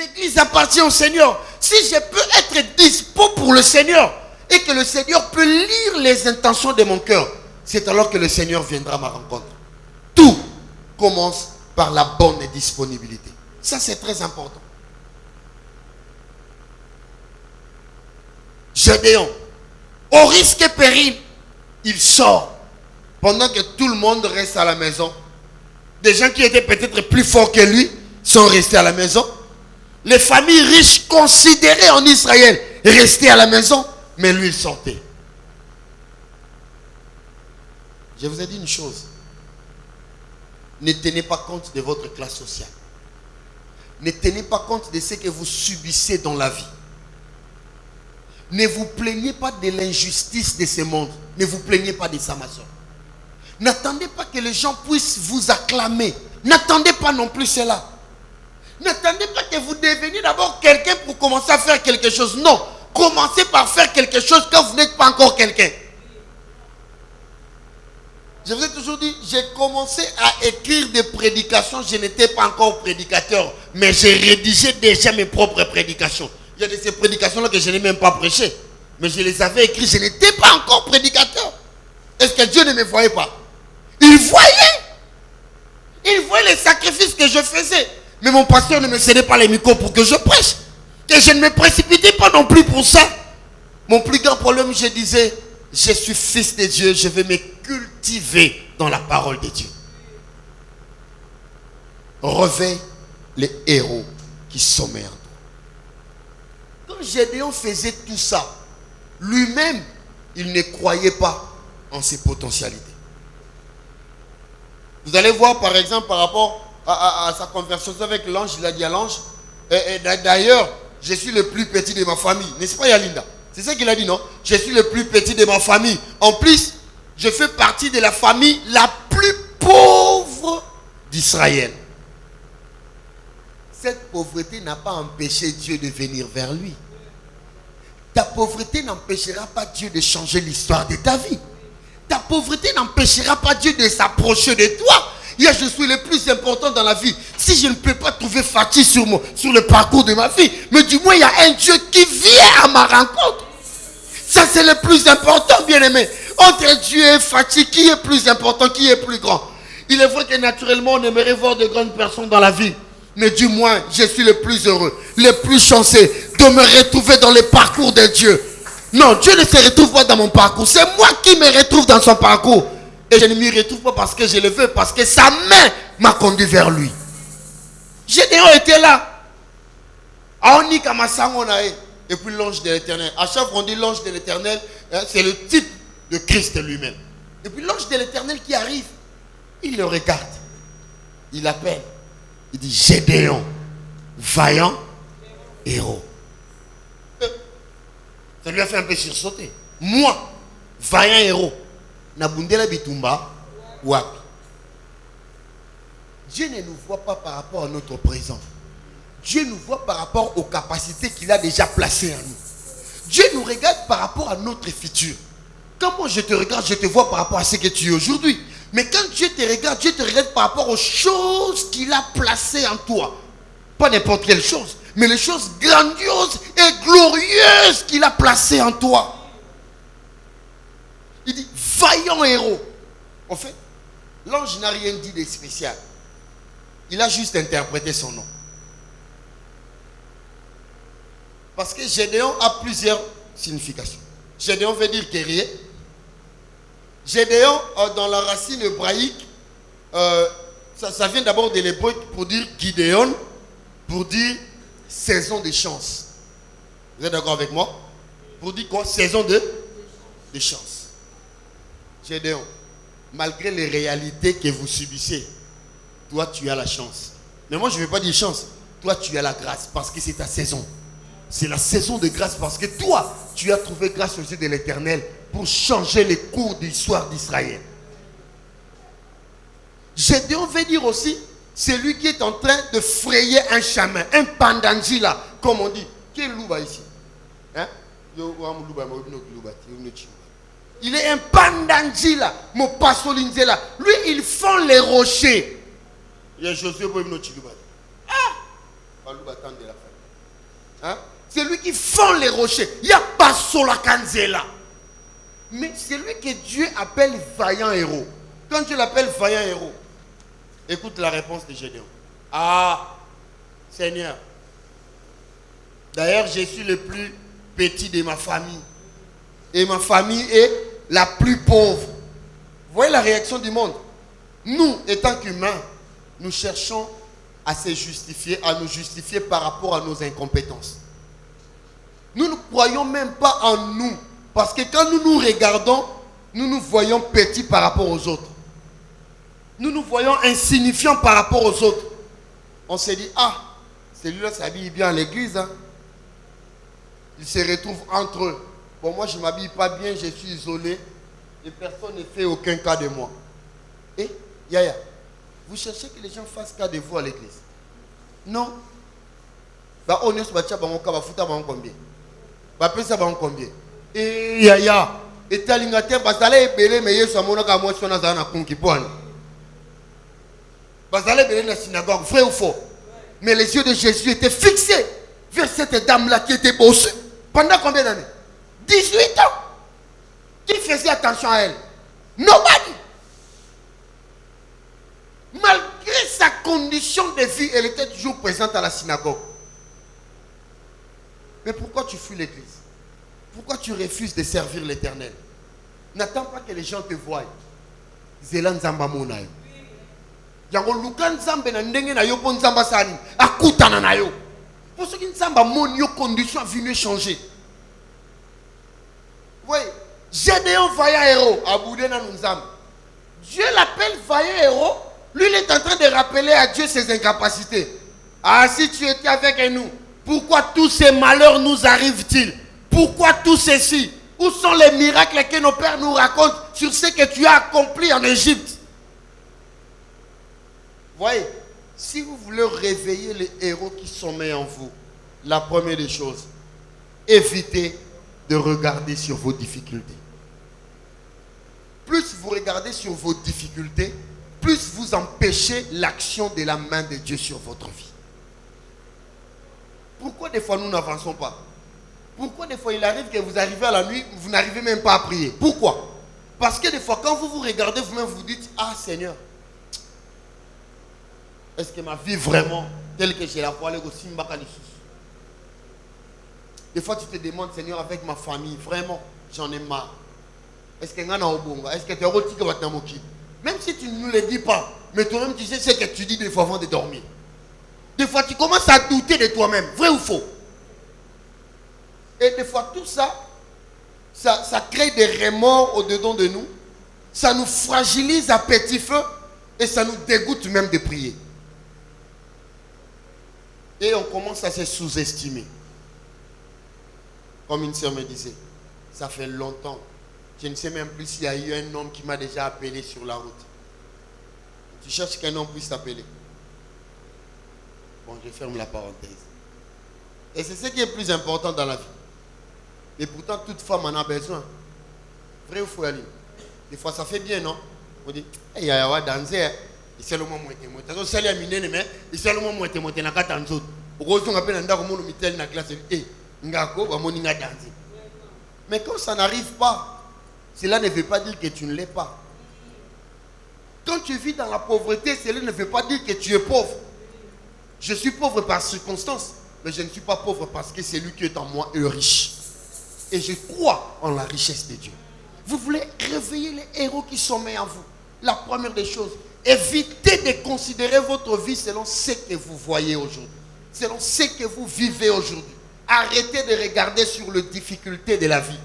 L'église appartient au Seigneur. Si je peux être dispo pour le Seigneur et que le Seigneur peut lire les intentions de mon cœur, c'est alors que le Seigneur viendra à ma rencontre. Tout commence par la bonne disponibilité. Ça, c'est très important. Gédéon, au risque et péril, il sort pendant que tout le monde reste à la maison. Des gens qui étaient peut-être plus forts que lui sont restés à la maison. Les familles riches considérées en Israël restaient à la maison, mais lui il sortait. Je vous ai dit une chose. Ne tenez pas compte de votre classe sociale. Ne tenez pas compte de ce que vous subissez dans la vie. Ne vous plaignez pas de l'injustice de ce monde. Ne vous plaignez pas de ça, ma soeur. N'attendez pas que les gens puissent vous acclamer. N'attendez pas non plus cela. N'attendez pas que vous deveniez d'abord quelqu'un pour commencer à faire quelque chose. Non. Commencez par faire quelque chose quand vous n'êtes pas encore quelqu'un. Je vous ai toujours dit, j'ai commencé à écrire des prédications. Je n'étais pas encore prédicateur. Mais j'ai rédigé déjà mes propres prédications. Il y a de ces prédications-là que je n'ai même pas prêché. Mais je les avais écrites. Je n'étais pas encore prédicateur. Est-ce que Dieu ne me voyait pas? Il voyait. Il voyait les sacrifices que je faisais. Mais mon pasteur ne me cédait pas les micros pour que je prêche. Et je ne me précipitais pas non plus pour ça. Mon plus grand problème, je disais, je suis fils de Dieu, je vais me cultiver dans la parole de Dieu. Revêt les héros qui sommeillent. Quand Gédéon faisait tout ça, lui-même, il ne croyait pas en ses potentialités. Vous allez voir par exemple par rapport à sa conversation avec l'ange, il a dit à l'ange, d'ailleurs, je suis le plus petit de ma famille. N'est-ce pas Yalinda? C'est ça qu'il a dit, non? Je suis le plus petit de ma famille. En plus, je fais partie de la famille la plus pauvre d'Israël. Cette pauvreté n'a pas empêché Dieu de venir vers lui. Ta pauvreté n'empêchera pas Dieu de changer l'histoire de ta vie. Ta pauvreté n'empêchera pas Dieu de s'approcher de toi. Je suis le plus important dans la vie. Si je ne peux pas trouver Fatih sur le parcours de ma vie, mais du moins il y a un Dieu qui vient à ma rencontre. Ça c'est le plus important, bien-aimé. Entre Dieu et Fatih, qui est plus important, qui est plus grand? Il est vrai que naturellement on aimerait voir de grandes personnes dans la vie. Mais du moins, je suis le plus heureux, le plus chanceux de me retrouver dans le parcours de Dieu. Non, Dieu ne se retrouve pas dans mon parcours. C'est moi qui me retrouve dans son parcours. Et je ne m'y retrouve pas parce que je le veux, parce que sa main m'a conduit vers lui. Gédéon était là. Et puis l'ange de l'Éternel. À chaque fois on dit l'ange de l'Éternel, c'est le type de Christ lui-même. Et puis l'ange de l'Éternel qui arrive, il le regarde. Il l'appelle. Il dit Gédéon, vaillant héros. Ça lui a fait un peu sursauter. Moi, vaillant héros, Nabundela Bitumba, Wapi. Dieu ne nous voit pas par rapport à notre présent. Dieu nous voit par rapport aux capacités qu'il a déjà placées en nous. Dieu nous regarde par rapport à notre futur. Quand moi je te regarde, je te vois par rapport à ce que tu es aujourd'hui. Mais quand Dieu te regarde par rapport aux choses qu'il a placées en toi. Pas n'importe quelle chose, mais les choses grandioses et glorieuses qu'il a placées en toi. Il dit, vaillant héros. En fait, l'ange n'a rien dit de spécial. Il a juste interprété son nom. Parce que Gédéon a plusieurs significations. Gédéon veut dire guerrier. Gédéon, dans la racine hébraïque, ça vient d'abord de l'hébreu pour dire Gideon, pour dire saison de chance. Vous êtes d'accord avec moi? Pour dire quoi? Saison de chance. Gédéon, malgré les réalités que vous subissez, toi tu as la chance. Mais moi je ne veux pas dire chance. Toi tu as la grâce parce que c'est ta saison. C'est la saison de grâce parce que toi tu as trouvé grâce aux yeux de l'Éternel pour changer les cours de l'histoire d'Israël. Gédéon veut dire aussi celui qui est en train de frayer un chemin, un pandangila, comme on dit. Qui est Louba ici? Hein? Il est un pandangila, mon pasolinzela. Lui, il fend les rochers. Il y a Josué. Hein? C'est lui qui fend les rochers. Il n'y a pas Sola Kanzela. Mais c'est lui que Dieu appelle vaillant héros. Quand Dieu l'appelle vaillant héros, écoute la réponse de Gédéon. Ah, Seigneur. D'ailleurs, je suis le plus petit de ma famille. Et ma famille est la plus pauvre. Vous voyez la réaction du monde? Nous, étant qu'humains, nous cherchons à se justifier, à nous justifier par rapport à nos incompétences. Nous ne croyons même pas en nous. Parce que quand nous nous regardons, nous nous voyons petits par rapport aux autres. Nous nous voyons insignifiants par rapport aux autres. On s'est dit, ah, celui-là s'habille bien à l'église. Hein. Ils se retrouvent entre eux. Bon, moi, je ne m'habille pas bien, je suis isolé. Et personne ne fait aucun cas de moi. Et, Yaya, vous cherchez que les gens fassent cas de vous à l'église? Non. Bah, on est sur le chat, bah, on va foutre combien? Bah, après ça, bah, combien? Et Yaya, et Talingate, bah, ça allait épeler, mais il y a un mois sur la conquipone. Bah, ça allait épeler dans la synagogue, vrai ou faux? Mais les yeux de Jésus étaient fixés vers cette dame-là qui était bossue. Pendant combien d'années? 18 ans. Qui faisait attention à elle? Nobody. Malgré sa condition de vie, elle était toujours présente à la synagogue. Mais pourquoi tu fuis l'église? Pourquoi tu refuses de servir l'Éternel? N'attends pas que les gens te voient. Zélan Zamba Monayo. Yango Lukan Zambe na ndenge na yo bon Zamba Sani. Akutana na yo. Pour ceux qui ne savent pas, mon condition a venu changer. Vous voyez, Gédéon vaillant héros, Aboudé na Nunzam. Dieu l'appelle vaillant héros. Lui, il est en train de rappeler à Dieu ses incapacités. Ah, si tu étais avec nous, pourquoi tous ces malheurs nous arrivent-ils? Pourquoi tout ceci? Où sont les miracles que nos pères nous racontent sur ce que tu as accompli en Égypte? Voyez, si vous voulez réveiller les héros qui sommeillent en vous, la première des choses, évitez de regarder sur vos difficultés. Plus vous regardez sur vos difficultés, plus vous empêchez l'action de la main de Dieu sur votre vie. Pourquoi des fois nous n'avançons pas? Pourquoi des fois il arrive que vous arrivez à la nuit, vous n'arrivez même pas à prier? Pourquoi? Parce que des fois quand vous vous regardez vous-même, vous dites, ah Seigneur, est-ce que ma vie vraiment, telle que j'ai la voie, des fois tu te demandes, Seigneur, avec ma famille, vraiment, j'en ai marre. Est-ce que tu as même si tu ne nous le dis pas, mais toi-même tu sais ce que tu dis des fois avant de dormir. Des fois tu commences à douter de toi-même, vrai ou faux? Et des fois tout ça, ça crée des remords au-dedans de nous. Ça nous fragilise à petit feu et ça nous dégoûte même de prier. Et on commence à se sous-estimer. Comme une sœur me disait, ça fait longtemps. Je ne sais même plus s'il y a eu un homme qui m'a déjà appelé sur la route. Tu cherches qu'un homme puisse t'appeler. Bon, je ferme la parenthèse. Et c'est ce qui est le plus important dans la vie. Et pourtant, toute femme en a besoin. Vrai ou faux, Ali? Des fois, ça fait bien, non? On dit, il y a danser. Il s'est le moment où il était monté. Il s'est le mais il s'est le moment où il était monté. Il s'est le moment où il était monté. Mais quand ça n'arrive pas, cela ne veut pas dire que tu ne l'es pas. Quand tu vis dans la pauvreté, cela ne veut pas dire que tu es pauvre. Je suis pauvre par circonstance, mais je ne suis pas pauvre parce que c'est lui qui est en moi est riche. Et je crois en la richesse de Dieu. Vous voulez réveiller les héros qui sommeillent en vous. La première des choses, évitez de considérer votre vie selon ce que vous voyez aujourd'hui, selon ce que vous vivez aujourd'hui. Arrêtez de regarder sur les difficultés de la vie.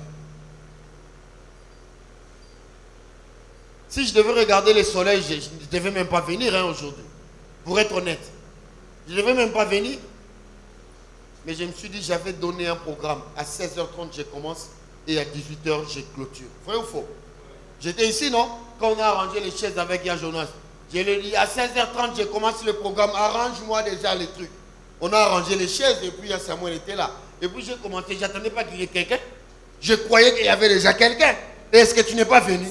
Si je devais regarder le soleil, je ne devais même pas venir aujourd'hui. Pour être honnête. Je ne devais même pas venir. Mais je me suis dit, j'avais donné un programme. À 16h30, je commence. Et à 18h, je clôture. Vrai ou faux? J'étais ici, non? Quand on a arrangé les chaises avec Yann Jonas. Je lui ai dit, à 16h30, je commence le programme. Arrange-moi déjà les trucs. On a arrangé les chaises. Et puis, Samuel était là. Et puis, j'ai commencé. Je n'attendais pas qu'il y ait quelqu'un. Je croyais qu'il y avait déjà quelqu'un. Est-ce que tu n'es pas venu?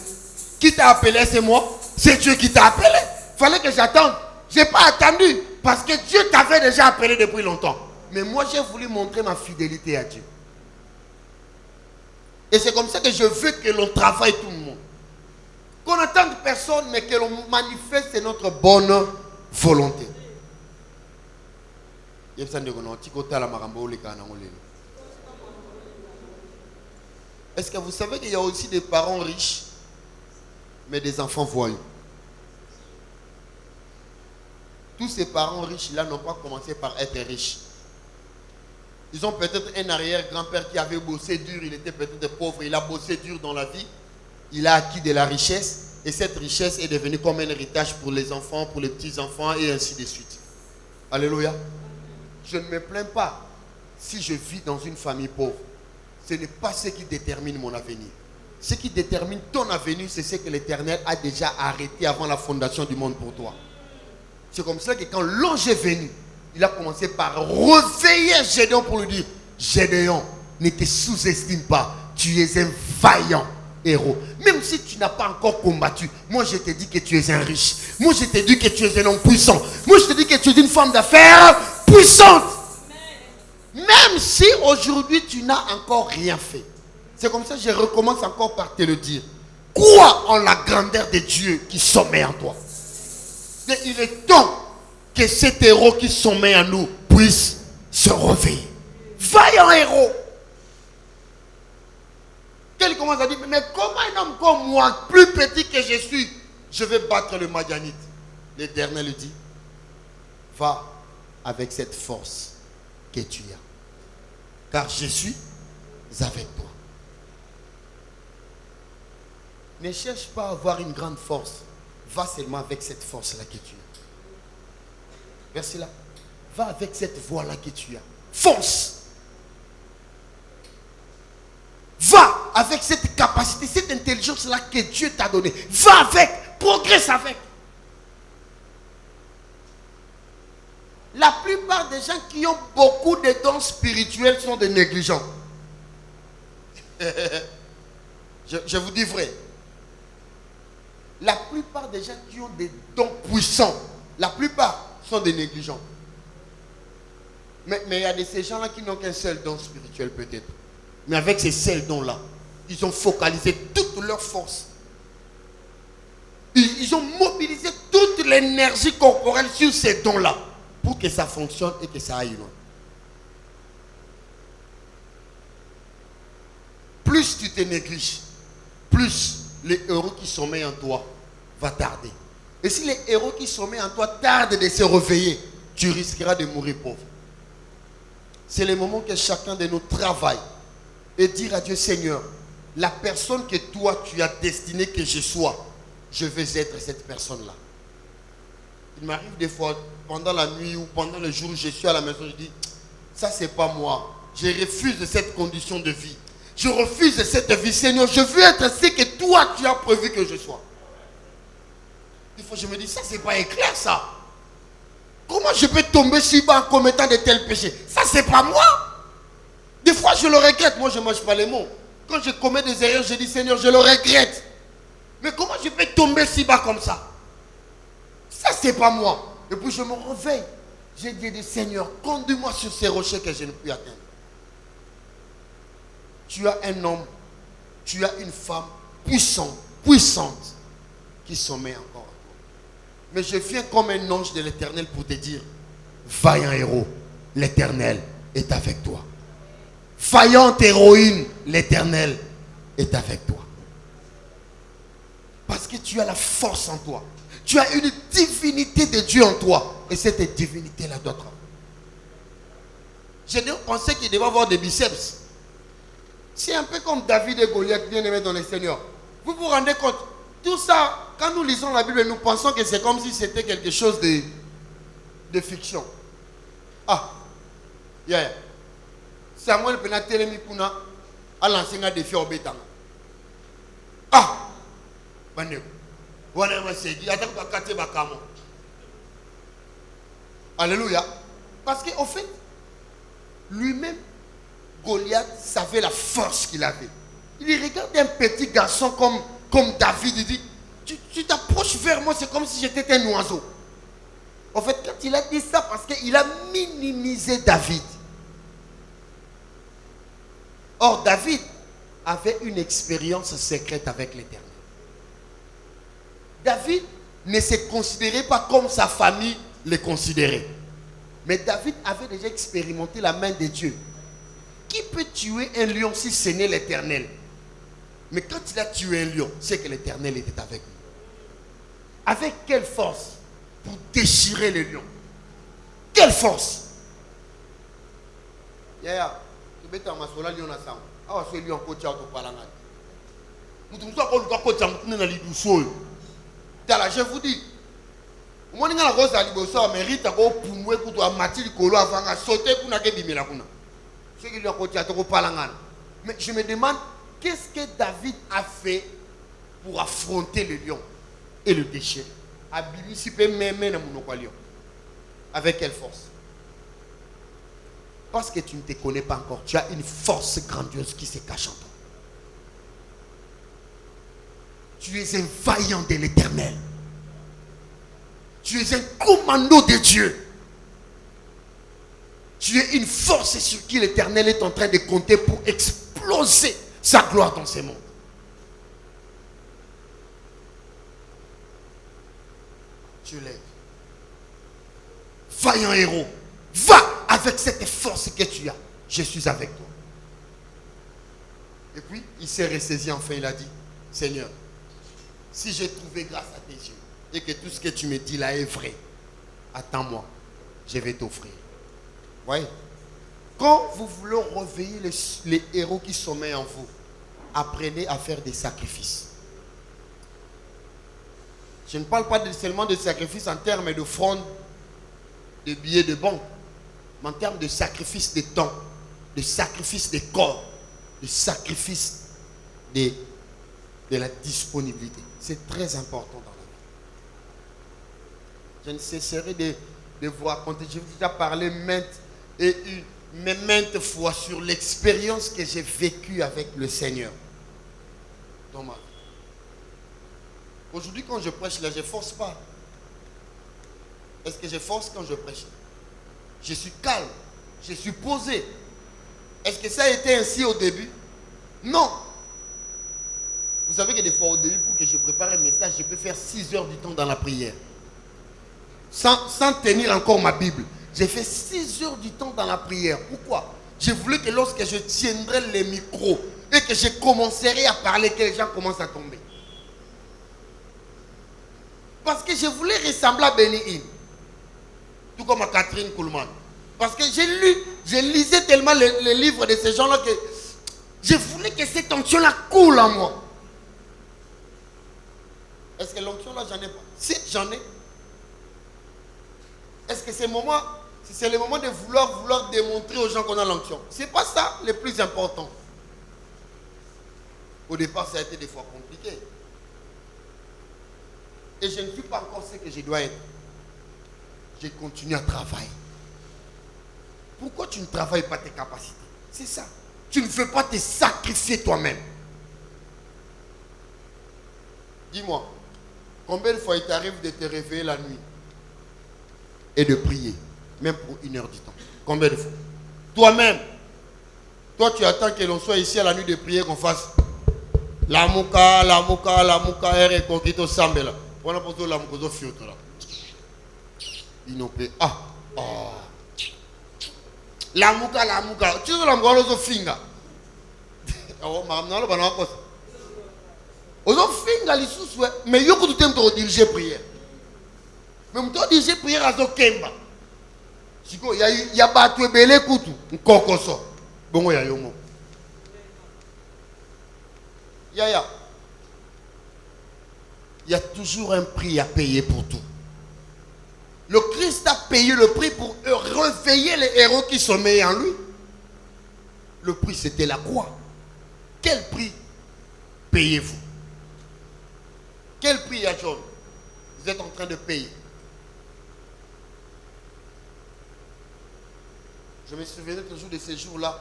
Qui t'a appelé? C'est moi. C'est Dieu qui t'a appelé. Il fallait que j'attende. Je n'ai pas attendu. parce que Dieu t'avait déjà appelé depuis longtemps. Mais moi, j'ai voulu montrer ma fidélité à Dieu. Et c'est comme ça que je veux que l'on travaille tout le monde. Qu'on n'attende personne, mais que l'on manifeste notre bonne volonté. Est-ce que vous savez qu'il y a aussi des parents riches, mais des enfants voyous? Tous ces parents riches-là n'ont pas commencé par être riches. Ils ont peut-être un arrière-grand-père qui avait bossé dur, il était peut-être pauvre, il a bossé dur dans la vie, il a acquis de la richesse, et cette richesse est devenue comme un héritage pour les enfants, pour les petits-enfants, et ainsi de suite. Alléluia. Je ne me plains pas si je vis dans une famille pauvre. Ce n'est pas ce qui détermine mon avenir. Ce qui détermine ton avenir, c'est ce que l'Éternel a déjà arrêté avant la fondation du monde pour toi. C'est comme ça que quand l'ange est venu, il a commencé par réveiller Gédéon pour lui dire: Gédéon, ne te sous-estime pas, tu es un vaillant héros. Même si tu n'as pas encore combattu, moi je te dis que tu es un riche. Moi je te dis que tu es un homme puissant. Moi je te dis que tu es une femme d'affaires puissante. Même si aujourd'hui tu n'as encore rien fait. C'est comme ça que je recommence encore par te le dire. Crois en la grandeur de Dieu qui sommeille en toi. Et il est temps que cet héros qui sommeille en nous puisse se réveiller. Vaillant héros. Quelqu'un commence à dire: mais comment un homme comme moi, plus petit que je suis, je vais battre le Madianite? L'Éternel lui dit: va avec cette force que tu as, car je suis avec toi. Ne cherche pas à avoir une grande force. Va seulement avec cette force-là que tu as. Merci là. Va avec cette voix-là que tu as. Fonce. Va avec cette capacité, cette intelligence-là que Dieu t'a donnée. Va avec. Progresse avec. La plupart des gens qui ont beaucoup de dons spirituels sont des négligents. Je vous dis vrai. La plupart des gens qui ont des dons puissants, la plupart sont des négligents. Mais il y a de ces gens-là qui n'ont qu'un seul don spirituel peut-être. Mais avec ces seuls dons-là, ils ont focalisé toute leur force. Ils ont mobilisé toute l'énergie corporelle sur ces dons-là pour que ça fonctionne et que ça aille loin. Plus tu te négliges, plus les héros qui sommeillent en toi va tarder. Et si les héros qui sommeillent en toi tardent de se réveiller, tu risqueras de mourir pauvre. C'est le moment que chacun de nous travaille et dire à Dieu: Seigneur, la personne que toi tu as destiné que je sois, je veux être cette personne-là. Il m'arrive des fois, pendant la nuit ou pendant le jour où je suis à la maison, je dis: ça c'est pas moi. Je refuse de cette condition de vie. Je refuse de cette vie. Seigneur, je veux être ce que toi tu as prévu que je sois. Des fois je me dis: ça c'est pas clair ça. Comment je peux tomber si bas en commettant de tels péchés? Ça c'est pas moi. Des fois je le regrette. Moi je ne mange pas les mots. Quand je commets des erreurs, je dis: Seigneur, je le regrette. Mais comment je peux tomber si bas comme ça? Ça c'est pas moi. Et puis je me réveille. J'ai dit: Seigneur, conduis-moi sur ces rochers que je ne puis atteindre. Tu as un homme, tu as une femme puissante, qui sommeille encore à toi. Mais je viens comme un ange de l'Éternel pour te dire: vaillant héros, l'Éternel est avec toi. Vaillante héroïne, l'Éternel est avec toi. Parce que tu as la force en toi. Tu as une divinité de Dieu en toi. Et cette divinité-là doit travailler. Je pensais qu'il devait avoir des biceps. C'est un peu comme David et Goliath, bien aimés dans le Seigneur. Vous vous rendez compte? Tout ça, quand nous lisons la Bible, nous pensons que c'est comme si c'était quelque chose de fiction. Ah, yeah. Samuel Penatelemi Kuna a lancé un défi au bétang. Ah, alléluia. Parce qu'en fait, lui-même, Goliath savait la force qu'il avait. Il regarde un petit garçon comme David. Il dit: tu t'approches vers moi, c'est comme si j'étais un oiseau. En fait, quand il a dit ça, parce qu'il a minimisé David. Or, David avait une expérience secrète avec l'Éternel. David ne se considérait pas comme sa famille le considérait. Mais David avait déjà expérimenté la main de Dieu. Qui peut tuer un lion si ce n'est l'Éternel? Mais quand il a tué un lion, c'est que l'Éternel était avec lui. Avec quelle force? Pour déchirer le lion. Quelle force? Yaya, tu bêtes en masola lion à sang. Ah, c'est lion coach out au palangat. Vous tous encore le coach en tenant la lidousol. Je vous dis, moi, je rose à Liboso, mérite à go pour moi pour toi Mathilde Kolo avant à sauter pour n'a que bimela kuna. C'est que lion coach out au palangat. Mais je me demande, qu'est-ce que David a fait pour affronter le lion et le déchirer? Avec quelle force? Parce que tu ne te connais pas encore. Tu as une force grandiose qui se cache en toi. Tu es un vaillant de l'Éternel. Tu es un commando de Dieu. Tu es une force sur qui l'Éternel est en train de compter pour exploser sa gloire dans ce monde. Tu lèves. Vaillant héros. Va avec cette force que tu as. Je suis avec toi. Et puis, il s'est ressaisi enfin. Il a dit, Seigneur, si j'ai trouvé grâce à tes yeux et que tout ce que tu me dis là est vrai, attends-moi. Je vais t'offrir. Voyez. Quand vous voulez réveiller les héros qui sommeillent en vous, apprenez à faire des sacrifices. Je ne parle pas seulement de sacrifices en termes de fronde, de billets de banque, mais en termes de sacrifice de temps, de sacrifice de corps, de sacrifice de la disponibilité. C'est très important dans la vie. Je ne cesserai de vous raconter. Je vous ai déjà parlé maintes fois sur l'expérience que j'ai vécue avec le Seigneur dans ma vie. Aujourd'hui, quand je prêche là, je ne force pas. Est-ce que je force quand je prêche? Je suis calme. Je suis posé. Est-ce que ça a été ainsi au début? Non. Vous savez que des fois au début, pour que je prépare un message, je peux faire 6 heures du temps dans la prière. Sans tenir encore ma Bible. J'ai fait 6 heures du temps dans la prière. Pourquoi? Je voulais que lorsque je tiendrai les micros et que je commencerai à parler, que les gens commencent à tomber. Parce que je voulais ressembler à Benny Hinn. Tout comme à Catherine Kuhlman. Parce que je lisais tellement les livres de ces gens-là que je voulais que cette onction-là coule en moi. Est-ce que l'onction-là, j'en ai pas? Si, j'en ai. Est-ce que c'est le moment de vouloir démontrer aux gens qu'on a l'onction? Ce n'est pas ça le plus important. Au départ, ça a été des fois compliqué. Et je ne suis pas encore ce que je dois être. Je continue à travailler. Pourquoi tu ne travailles pas tes capacités? C'est ça. Tu ne veux pas te sacrifier toi-même. Dis-moi, combien de fois il t'arrive de te réveiller la nuit et de prier, même pour 1 heure du temps? Combien de fois? Toi-même, toi tu attends que l'on soit ici à la nuit de prier, qu'on fasse la mouka, et qu'on sambe là. On a posé la mouka, fiuto là. Inopé. La mouka. Tu veux la mouka, on a finga. Oh, maman, on a pas. On a finga les sous, mais il y a beaucoup de temps pour diriger prière. Mais pour diriger prière à Zokemba. Il y a battu belé koutou, nkokoso. Bon, il y a yomo. Il y a toujours un prix à payer pour tout. Le Christ a payé le prix pour réveiller les héros qui sommeillent en lui. Le prix, c'était la croix. Quel prix payez-vous? Quel prix, John, vous êtes en train de payer? Je me souviens toujours de ces jours-là.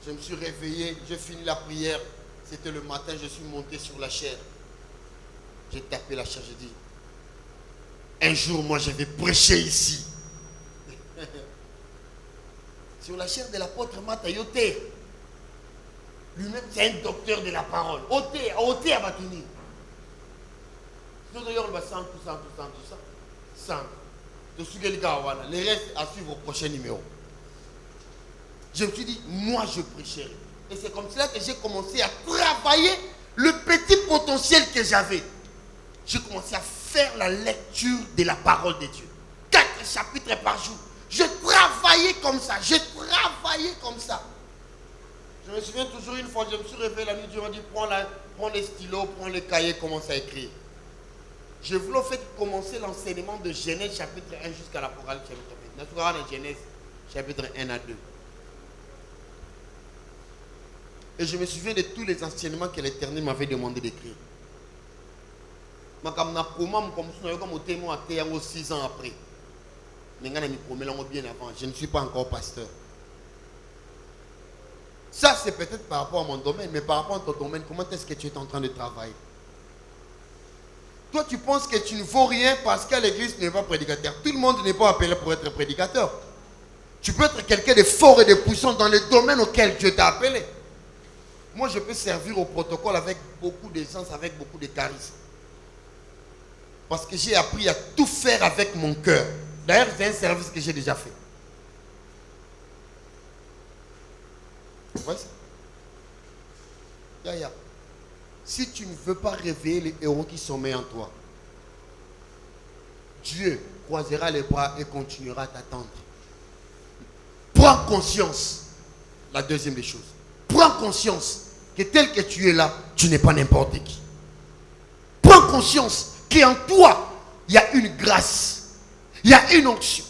Je me suis réveillé, j'ai fini la prière. C'était le matin, je suis monté sur la chaire. J'ai tapé la chaire, j'ai dit, Un jour, moi, je vais prêcher ici. Sur la chair de l'apôtre Mathayote. Lui-même, c'est un docteur de la parole. Ote à Batini. D'ailleurs, le sang, tout ça. Sang. De ce que le gars, les restes à suivre au prochain numéro. Je me suis dit, moi, je prêcherai. Et c'est comme cela que j'ai commencé à travailler le petit potentiel que j'avais. J'ai commencé à faire la lecture de la parole de Dieu. 4 chapitres par jour. Je travaillais comme ça. Je me souviens toujours une fois, je me suis réveillé la nuit, Dieu m'a dit, prends les stylos, prends les cahiers, commence à écrire. Je voulais en fait commencer l'enseignement de Genèse chapitre 1 jusqu'à l'Apocalypse chapitre 1. Nous Genèse chapitre 1 à 2. Et je me souviens de tous les enseignements que l'Éternel m'avait demandé d'écrire. Comme 6 ans après. Bien avant. Je ne suis pas encore pasteur. Ça, c'est peut-être par rapport à mon domaine, mais par rapport à ton domaine, comment est-ce que tu es en train de travailler? Toi, tu penses que tu ne vaux rien parce qu'à l'église, tu n'es pas prédicateur. Tout le monde n'est pas appelé pour être prédicateur. Tu peux être quelqu'un de fort et de puissant dans le domaine auquel Dieu t'a appelé. Moi, je peux servir au protocole avec beaucoup d'aisance, avec beaucoup de charisme. Parce que j'ai appris à tout faire avec mon cœur. D'ailleurs, c'est un service que j'ai déjà fait. Vous voyez ça? Si tu ne veux pas réveiller les héros qui sommeillent en toi, Dieu croisera les bras et continuera à t'attendre. Prends conscience. La deuxième des choses. Prends conscience que tel que tu es là, tu n'es pas n'importe qui. Prends conscience qu'en toi, il y a une grâce, il y a une onction,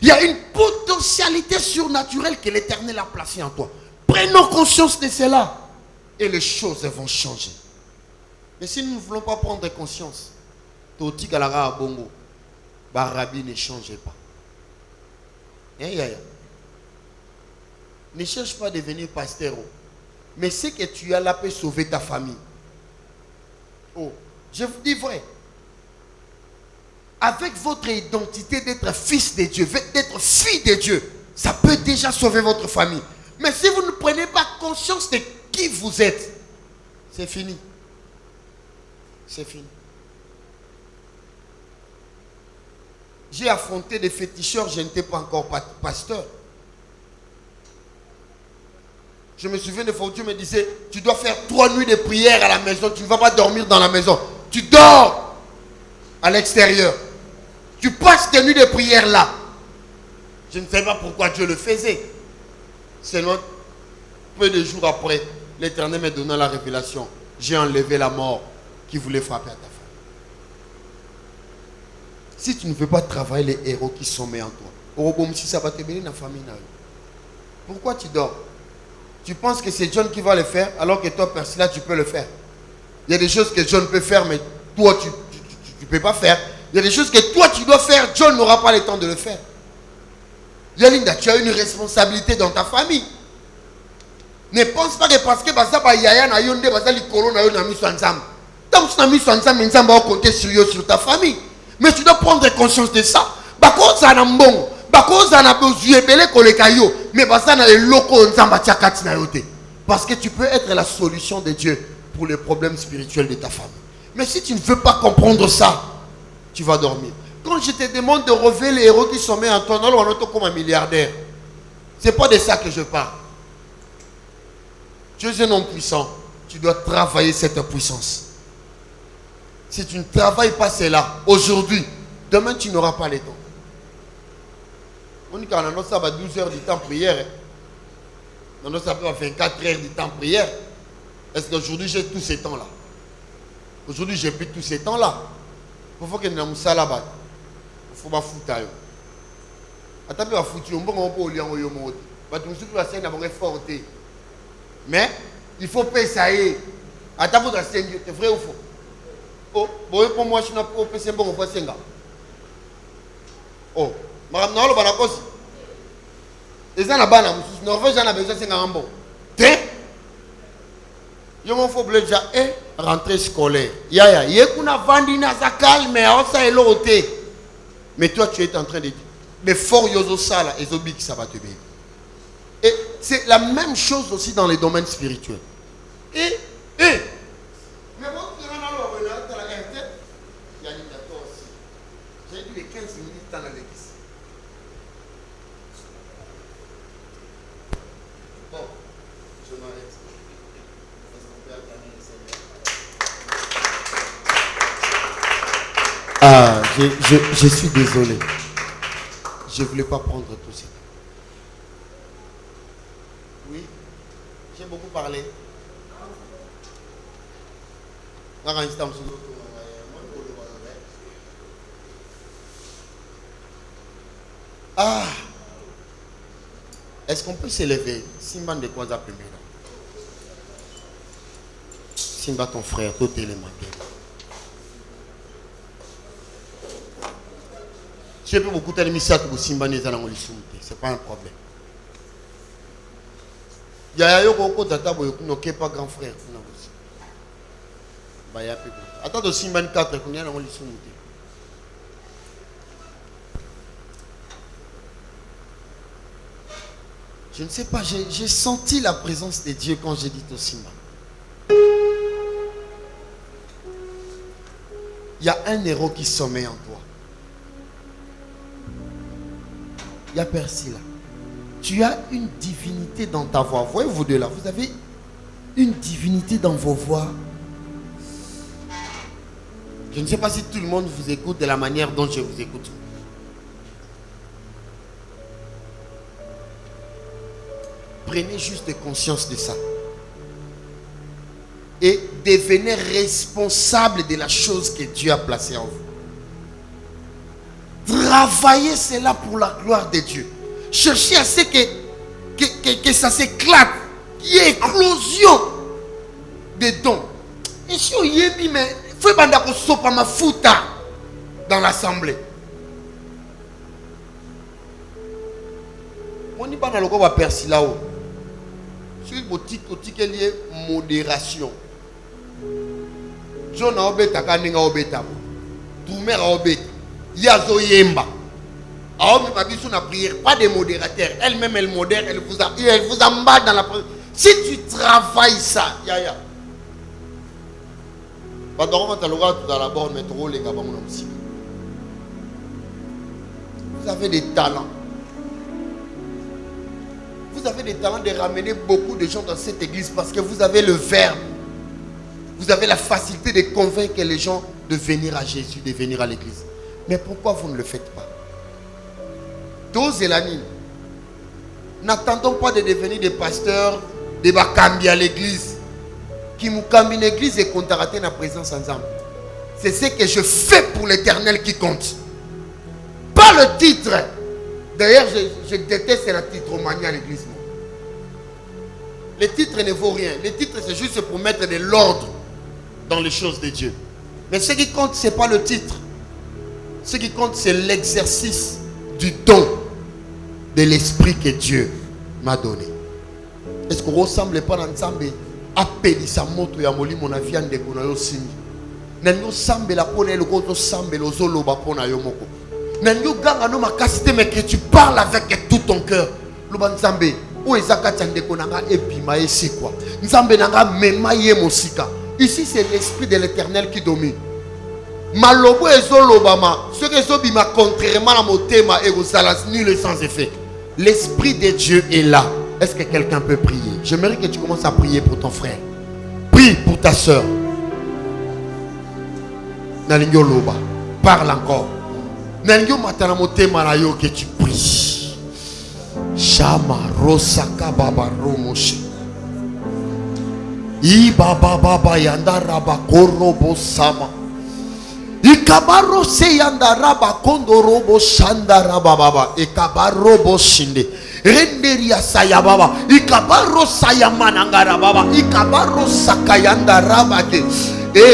il y a une potentialité surnaturelle que l'Éternel a placée en toi. Prenons conscience de cela et les choses vont changer. Mais si nous ne voulons pas prendre conscience, Toti Galara Bongo, Barabi ne changeait pas. Ne cherche pas à devenir pasteur. Mais c'est que tu as là pour sauver ta famille. Oh, je vous dis vrai. Avec votre identité d'être fils de Dieu, d'être fille de Dieu, ça peut déjà sauver votre famille. Mais si vous ne prenez pas conscience de qui vous êtes, c'est fini. C'est fini. J'ai affronté des féticheurs, je n'étais pas encore pasteur. Je me souviens de fois où Dieu me disait, tu dois faire 3 nuits de prière à la maison, tu ne vas pas dormir dans la maison. Tu dors à l'extérieur. Tu passes tes nuits de prière là. Je ne sais pas pourquoi Dieu le faisait. Seulement, peu de jours après, l'Éternel m'a donné la révélation. J'ai enlevé la mort qui voulait frapper à ta famille. Si tu ne veux pas travailler les héros qui sommeillent en toi, si ça va te bénir dans la famille. Pourquoi tu dors? Tu penses que c'est John qui va le faire, alors que toi, Persila, tu peux le faire. Il y a des choses que John peut faire, mais toi, tu ne peux pas faire. Il y a des choses que toi, tu dois faire, John n'aura pas le temps de le faire. Yalinda, tu as une responsabilité dans ta famille. Ne pense pas que parce que Yaya na yonde bazali kolo na yo na miso ensemble. Tant que tu as mis ensemble, ensemble va compter sur ta famille. Mais tu dois prendre conscience de ça. Bako ça na mbongo, bako ça na besoin belé koleka yo, mais basa na loko nzamba tia kati na yote. Parce que tu peux être la solution de Dieu pour les problèmes spirituels de ta famille. Mais si tu ne veux pas comprendre ça, tu vas dormir. Quand je te demande de relever les héros qui sont mis en toi, on est comme un milliardaire. Ce n'est pas de ça que je parle. Tu es un homme puissant. Tu dois travailler cette puissance. Si tu ne travailles pas cela, aujourd'hui, demain tu n'auras pas les temps. On dit qu'on a 12 heures du temps prière. On a 24 heures du temps prière. Est-ce qu'aujourd'hui j'ai tous ces temps-là? Aujourd'hui j'ai plus tous ces temps-là. Il faut que nous ayons là-bas. Il faut que nous ayons attends, mais il faut payer ça. Attends, c'est vrai ou faux? Oh, pour moi, je n'ai pas payer bon. Oh, madame, non, le banacos. Les gens là-bas, Norvège, j'en ai besoin de 5 bon. Tiens, il faut déjà rentrée scolaire. Il y a une vendina, ça calme, mais ça est l'autre. Mais toi, tu es en train de dire, mais fort yozo sala, ezobik, ça va te bénir. Et c'est la même chose aussi dans les domaines spirituels. Et, mais bon, tu es dans la RT, il y a une d'accord aussi. J'ai dit les 15 minutes dans l'église. Bon, je m'arrête. Ah, je suis désolé. Je ne voulais pas prendre tout ça. Oui, j'ai beaucoup parlé. Ah, est-ce qu'on peut s'élever? Simba de quoi ça premier là? Simba ton frère, tout est les mains. Je peux beaucoup t'admirer pour Simba n'est pas dans c'est pas un problème. Il y a un peu de tata qui n'est pas grand frère. Attends, de Simba 4 qu'on est dans l'issue. Je ne sais pas, j'ai senti la présence de Dieu quand j'ai dit au Simba. Il y a un héros qui sommeille en toi. Il y a Percy là. Tu as une divinité dans ta voix. Voyez-vous de là, vous avez une divinité dans vos voix. Je ne sais pas si tout le monde vous écoute de la manière dont je vous écoute. Prenez juste conscience de ça. Et devenez responsable de la chose que Dieu a placée en vous. Travaillez cela pour la gloire de Dieu. Cherchez à ce que ça s'éclate. Qu'il y ait éclosion de dons. Et si on y est mis, mais il faut que sopa ma fouta dans l'assemblée. On n'y pas dans le corps à Percy là-haut. Sur le boutique, il y a modération. John a obéta, Kaninga obéta. Toumer a obéta. Yazo Yemba. Alors, ma vie, na prière, pas de modérateur. Elle-même, elle modère, elle vous emballe dans la prière. Si tu travailles ça, yaya. Vous avez des talents. Vous avez des talents de ramener beaucoup de gens dans cette église parce que vous avez le verbe. Vous avez la facilité de convaincre les gens de venir à Jésus, de venir à l'église. Mais pourquoi vous ne le faites pas? Dose et l'anime. N'attendons pas de devenir des pasteurs, des bakambi à l'église. Qui nous cambient l'église et qu'on raté la présence ensemble. C'est ce que je fais pour l'Éternel qui compte. Pas le titre. D'ailleurs, je déteste la titromanie à l'église. Les titres ne vaut rien. Les titres, c'est juste pour mettre de l'ordre dans les choses de Dieu. Mais ce qui compte, ce n'est pas le titre. Ce qui compte, c'est l'exercice du don de l'esprit que Dieu m'a donné. Est-ce qu'on ne ressemble pas dans l'ensemble? Appeli sa moto ya moli mon avion de kona yo simi. Nanyo sambe la pona le koto sambe lo zolo ba pona yo moko. Nanyo ganga no makasite mais que tu parles avec tout ton cœur. Lo ban sambe o ezaka tande kona nga epima esi quoi. Nzambe nanga mema ye mosika. Ici c'est l'esprit de l'Éternel qui domine. Malobo ezolo bama, ce que zobima contrairement à motema et aux salas nul sans effet. L'esprit de Dieu est là. Est-ce que quelqu'un peut prier? J'aimerais que tu commences à prier pour ton frère. Prie pour ta soeur. Nalingyo loba. Parle encore. Nalingyo matana motema na yo que tu pries. Shama rosaka baba romoshi. Ibaba baba yanda raba korobo sama. Ikabaro se yanda raba kondorobo shanda raba baba. Ikabarobo shinde. Renderia saya baba. Ikabaro saya manangara baba. Ikabaro sakayanda raba ke.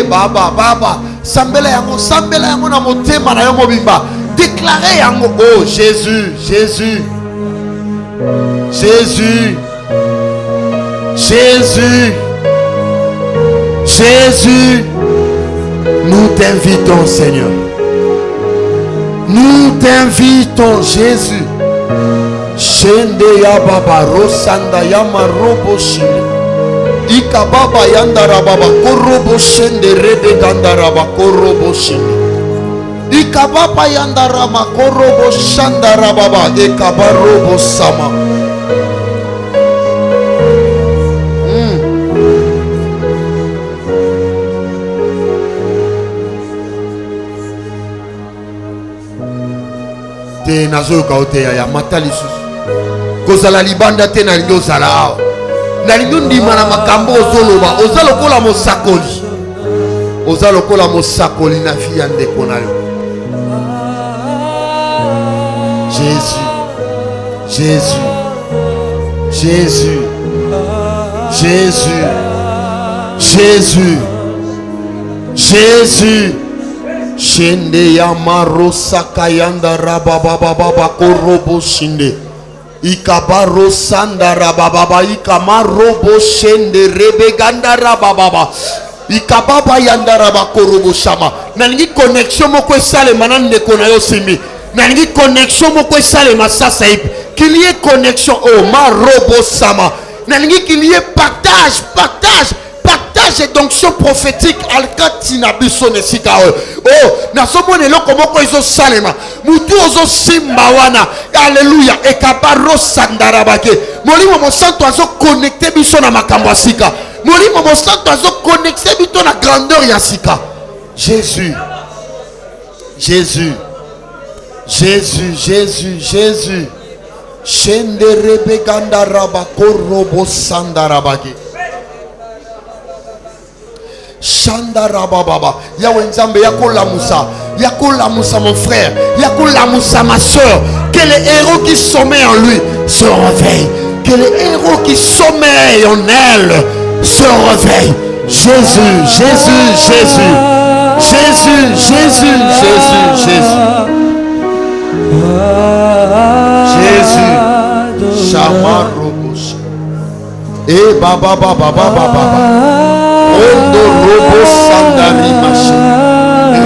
Baba. Sambela yango na motema na yo mobimba. Déclarez yango. Oh Jésus. Nous t'invitons, Seigneur. Nous t'invitons, Jésus. Shende ya baba rosanda ya marobo shinde. Ika baba yandara baba korobo shende rebe gandara baba korobo shinde. Ika baba yandara ma korobo shandara baba eka barobo sama. Te nazo kaote ya matali susu. Kozala libanda te na lingo zala. Na lingo ndima na makambo ozoloba. Ozalo kola mosakoli. Ozalo kola mosakoli na fia ndeko na yo. Jésus. Jésus. Jésus. Jésus. Jésus. Jésus. Shende ya marosa kayanda rabababa korobo shinde. Ikabaro sanda rabababa ikamarobo shende rebeganda rabababa. Ikababa yanda rabakorobo shama. Nalingi connexion moko esale manande kona yo simi. Nalingi connexion moko esale masasa ipi. Qu'il y ait connexion oh marobo sama. Nalingi qu'il y ait partage. Et d'onction prophétique alkatina biso nesika oh nasomone loko moko izo salema mutu ozo simba wana alléluia et kabaro sandarabake molimo mo santo azo connecter biso na makambo asika molimo mo santo azo connecter biso na grandeur ya sika. Jésus Jésus Jésus Jésus Jésus shenderebe gandaraba korobo sandarabake Shandara baba, Yahweh Nzambe, Yakola Moussa mon frère, Yakola Moussa ma soeur, que les héros qui sommeillent en lui se réveillent, que les héros qui sommeillent en elle se réveillent. Jésus, Jésus, Jésus, Jésus, Jésus, Jésus, Jésus, Jésus, Shama Robos, et baba. Ondo robo sandari mashi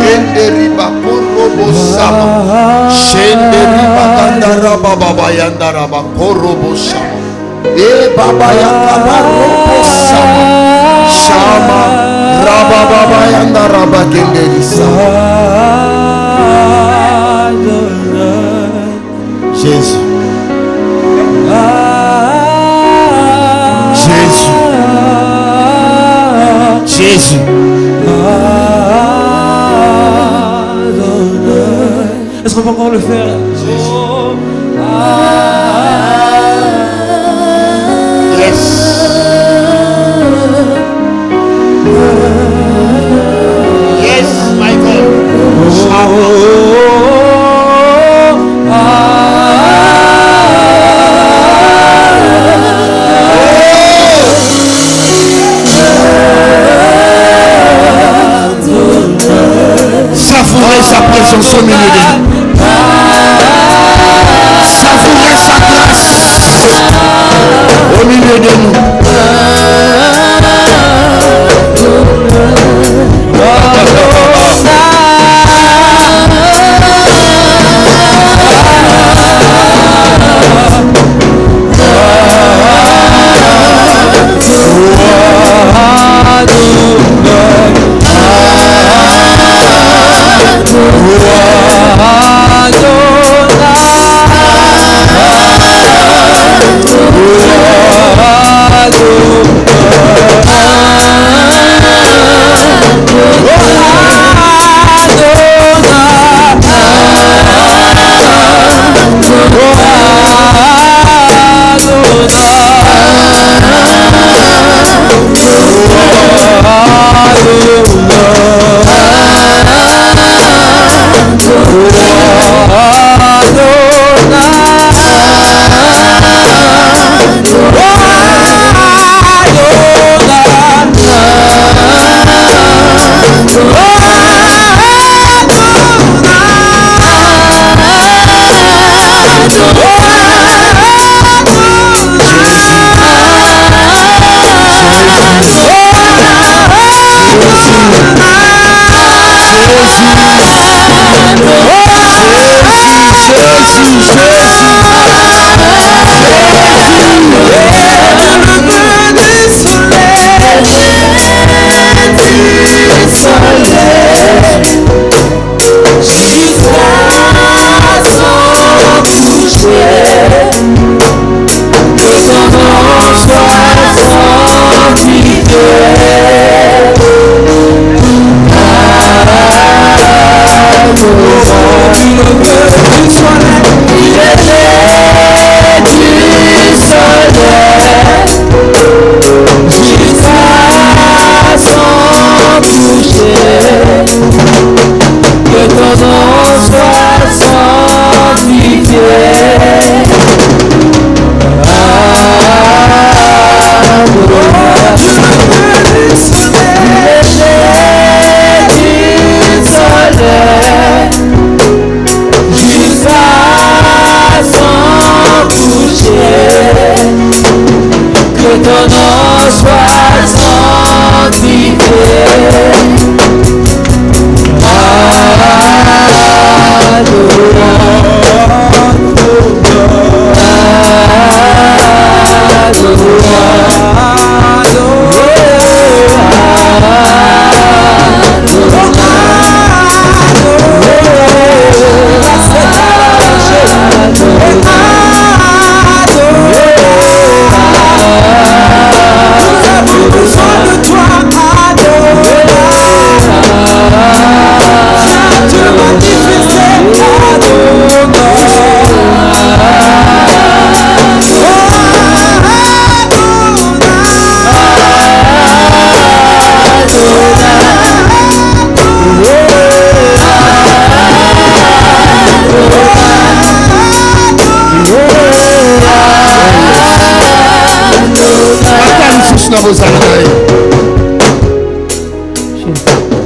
rende riba korobo sama shende riba kandara baba yandara ba korobo sama e baba yakaba robo sama shama raba baba yandara ba kenderi sama. Jésus Jésus Jésus. Est-ce qu'on peut encore le faire? Yes. Yes, my God. Savourer sa présence au milieu de nous.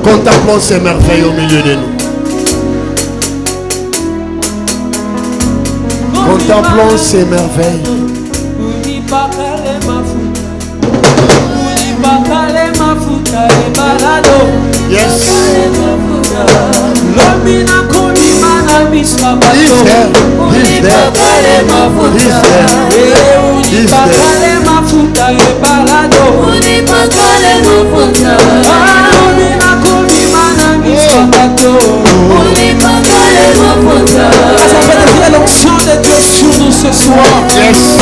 Contemplons ces merveilles au milieu de nous. Contemplons ces merveilles. Yes. He's there. He's there. He's l'onction de Dieu sur nous ce soir. Yes.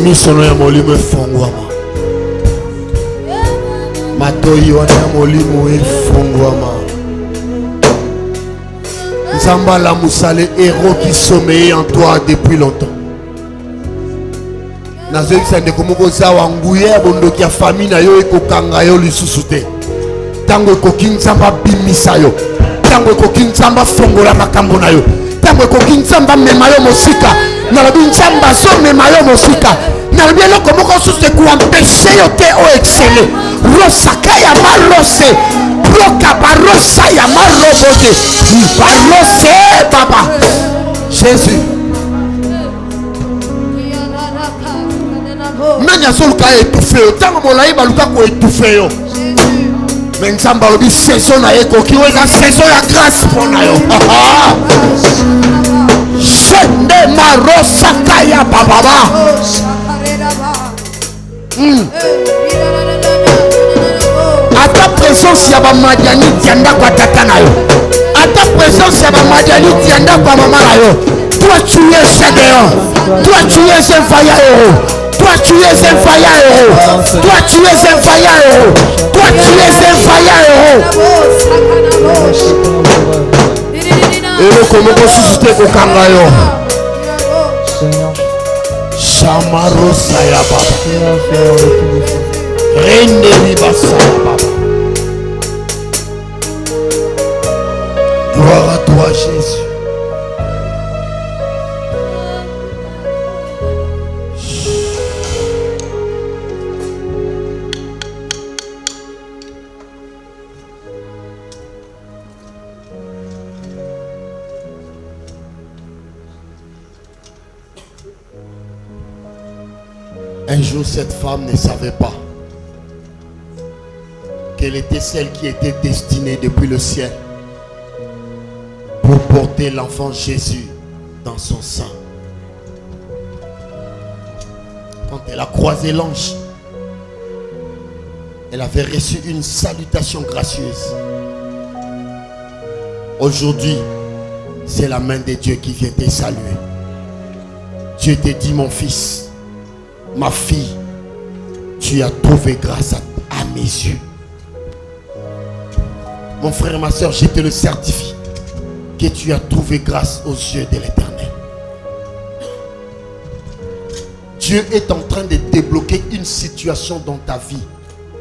Misono ya molimo efongwama. Matoi wana ya molimo efongwama. Nzamba la musale héros qui sommeillait en toi depuis longtemps. Nazoki sande komoko zawa nguye bondoki ya famille na yo ekokanga yo lisusu te. Tango ekoki nzamba bimisa yo. Tango ekoki nzamba fongola makambo na yo. Tango ekoki nzamba mema yo mosika. Nalobi nzamba so mema yo mosika. Nalobi eloko moko susu kuampeshe yo te o excelle. Rosaka ya malose. Bloka barosa ya marobote. Barose baba. Jésus. Nanya soluka étouffé. Tango molai baluka ko étouffé yo. Mais nzamba lobi saison na eko ki weza saison ya grâce pona yo. Shende marosa kaya baba. ya bamadianite ya ndako ya tata na yo, ata présence ya bamadianite ya ndako ya mama na yo, toi tu es Gédéon, toi tu es un vaillant héros, toi tu es un vaillant héros, toi tu es un vaillant héros, toi tu es un vaillant héros. Eloko moko susu te kokanga yo. Shamarosa ya baba. Rende libasa ya baba. Gloire à toi Jésus. Un jour, cette femme ne savait pas qu'elle était celle qui était destinée depuis le ciel pour porter l'enfant Jésus dans son sein. Quand elle a croisé l'ange, elle avait reçu une salutation gracieuse. Aujourd'hui, c'est la main de Dieu qui vient te saluer. Dieu te dit, mon fils, ma fille, tu as trouvé grâce à mes yeux. Mon frère et ma soeur, je te le certifie que tu as trouvé grâce aux yeux de l'Éternel. Dieu est en train de débloquer une situation dans ta vie.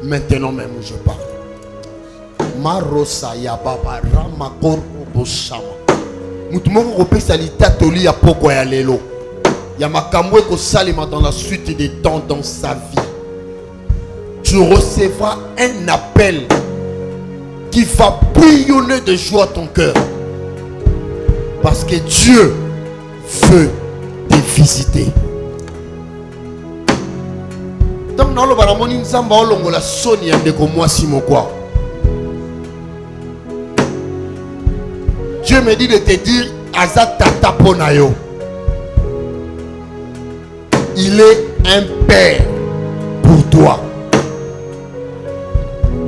Maintenant même où je parle. Marosa ya baba ramakor oboshama. Mutumoko kopesa litatoli ya poko ya lelo. Il y a makambo ko salima dans la suite des temps dans sa vie. Tu recevras un appel qui va bouillonner de joie ton cœur. Parce que Dieu veut te visiter. Donc dans le baramoni nzamba olongo la soni andeko mwasi mokwa. Dieu me dit de te dire azatata ponayo. Il est un père pour toi.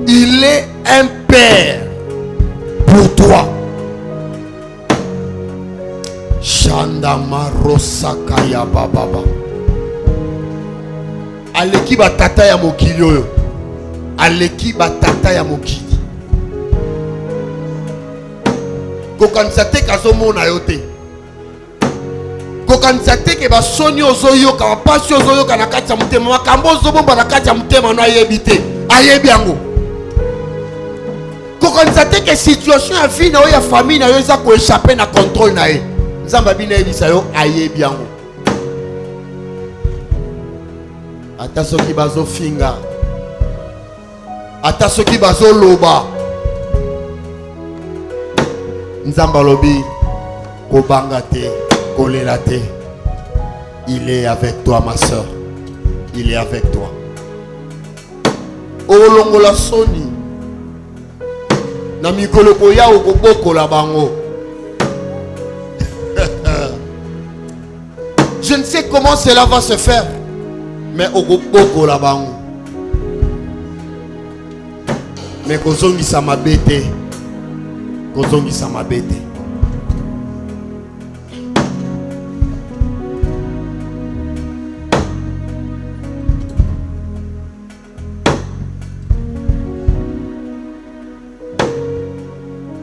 Il est un père pour toi. Shandama Rosakaya Baba. Aleki batata ya mokili oyo. Aleki batata ya mokili. Kokanisa te kazomona yo te. Kokanisa te ke basoni ozoyoka bapasi ozoyoka na kati ya motema makambo ozobomba na kati ya motema no ayebi te ayebi yango. Kokanisa te ke situation ya vie na yo ya famille na yo eza koéchapper na contrôle na ye. Nzamba bina yebisa yo ayebi yango. Ata soki bazofinga, ata soki bazoloba, Nzamba lobi kobanga te, kolela te. Il est avec toi ma soeur. Il est avec toi. Olongola soni. Na mikolo koya okoboko la bango. Je ne sais comment cela va se faire, mais okoboko la bango. Mais kozongi sa mabete. Kozongi sa mabete.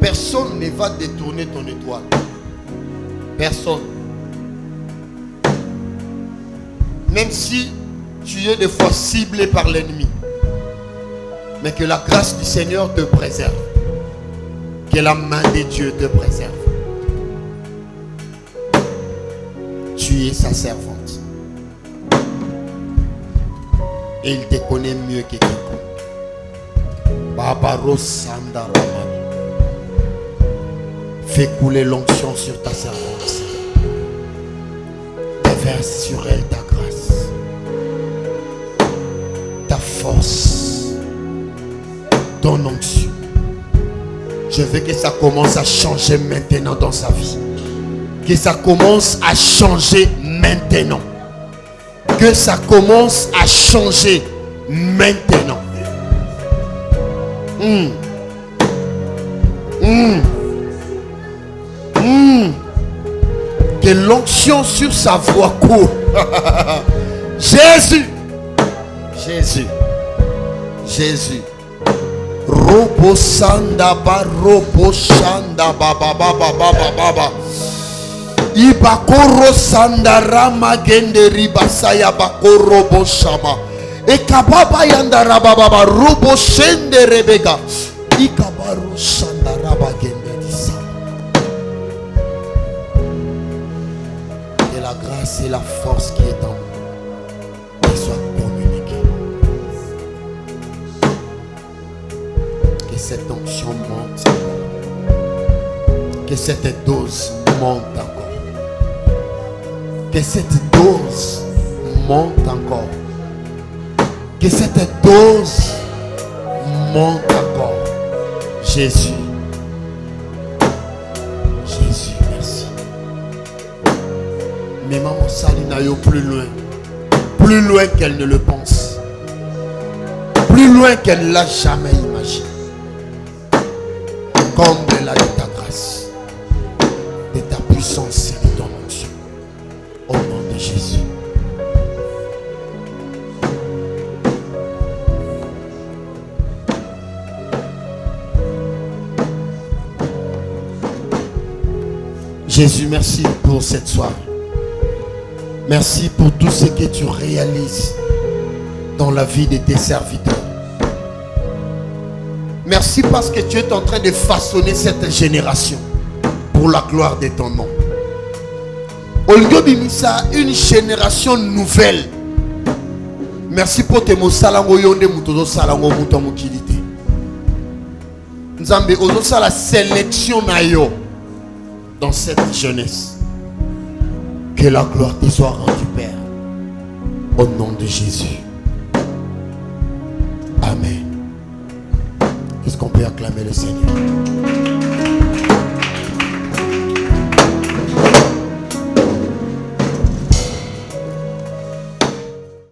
Personne ne va détourner ton étoile. Personne. Même si tu es des fois ciblé par l'ennemi. Mais que la grâce du Seigneur te préserve. Que la main de Dieu te préserve. Tu es sa servante. Et il te connaît mieux que quiconque. Babaro Sandaramani. Fais couler l'onction sur ta servante. Déverse sur elle ta grâce, ta force, ton onction. Je veux que ça commence à changer maintenant dans sa vie. Que ça commence à changer maintenant. Que ça commence à changer maintenant. Que l'onction sur sa voix court. Jésus. Jésus. Jésus. Robo sanda ba robo shanda ba ba ba ba ba ba ba ba. Ibakoro sanda rama gende ribasaya bakoro bo shama. Ekababa yanda raba baba robo shende rebega. Ikabaro sanda raba gende disa. Que la grâce et la force qui est en nous soient communiquées. Que cette onction monte encore. Que cette dose monte encore. Que cette dose monte encore. Que cette dose monte encore. Jésus. Jésus, merci. Mais maman Salinayo plus loin. Plus loin qu'elle ne le pense. Plus loin qu'elle ne l'a jamais imaginé. Comble-la de ta grâce, de ta puissance et de ton onction. Au nom de Jésus. Jésus, merci pour cette soirée. Merci pour tout ce que tu réalises dans la vie de tes serviteurs. Merci parce que tu es en train de façonner cette génération pour la gloire de ton nom. Olgo Bimisa, une génération nouvelle. Merci pour tes mots salango yonde mutozo salango muto mukilité. Nzambe ozo sa la sélection na yo dans cette jeunesse. Que la gloire te soit rendue, Père. Au nom de Jésus. Amen. Est-ce qu'on peut acclamer le Seigneur?